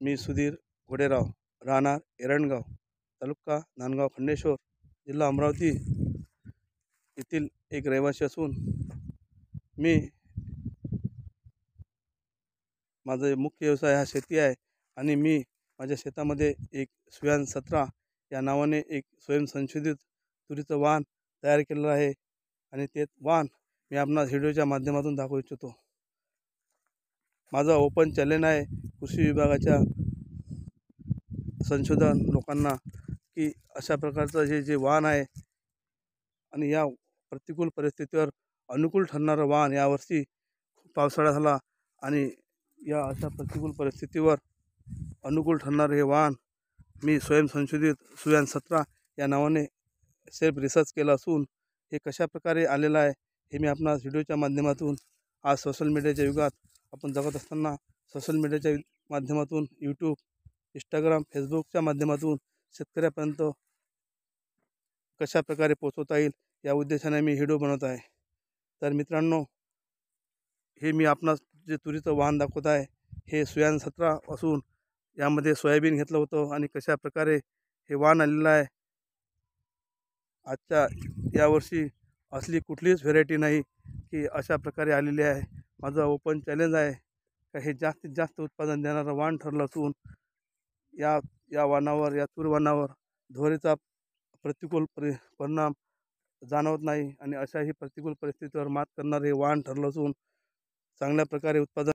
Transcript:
मी सुधीर घोडेराव, राहणार एरंडगाव, तालुका नांदगाव खंडेश्वर, जिल्हा अमरावती येथील एक रहिवासी असून मी माझा मुख्य व्यवसाय हा शेती आहे आणि मी माझ्या शेतामध्ये एक सुयान 17 या नावाने एक स्वयंसंशोधित तुरीचं वाण तयार केलेलं आहे आणि ते वाण मी आपणास व्हिडिओच्या माध्यमातून दाखवू इच्छितो। माझा ओपन चॅलेंज आहे कृषी विभागाच्या संशोधन लोकांना की अशा प्रकारचं जे वाण आहे आणि या प्रतिकूल परिस्थितीवर अनुकूल ठरणारं वाण यावर्षी खूप पावसाळा झाला आणि या अशा प्रतिकूल परिस्थितीवर अनुकूल ठरणारे हे वाण मी स्वयंसंशोधित सुयान 17 या नावाने सेल्फ रिसर्च केलं असून हे कशा प्रकारे आलेलं आहे हे मी आपणास व्हिडिओच्या माध्यमातून आज सोशल मीडियाच्या युगात आपण जगत असताना सोशल मीडियाच्या माध्यमातून यूट्यूब, इंस्टाग्राम, फेसबुकच्या माध्यमातून शेतकऱ्यापर्यंत कशा प्रकारे पोहोचवता येईल या उद्देशाने मी व्हिडिओ बनवत आहे। तर मित्रांनो, हे मी आपणास जे तुरीचं वाण दाखवत आहे हे सुयान 17 असून यामध्ये सोयाबीन घेतलं होतं आणि कशा प्रकारे हे वाण आलेलं आहे। आजच्या यावर्षी असली कुठलीच व्हेरायटी नाही की अशा प्रकारे आलेली आहे। माझं ओपन चॅलेंज आहे का हे जास्तीत जास्त उत्पादन देणारं वाण ठरलं असून या वाणावर या तूर वाणावर धोरेचा प्रतिकूल परिणाम जाणवत नाही आणि अशाही प्रतिकूल परिस्थितीवर मात करणारे वाण ठरलं असून चांगल्या प्रकारे उत्पादन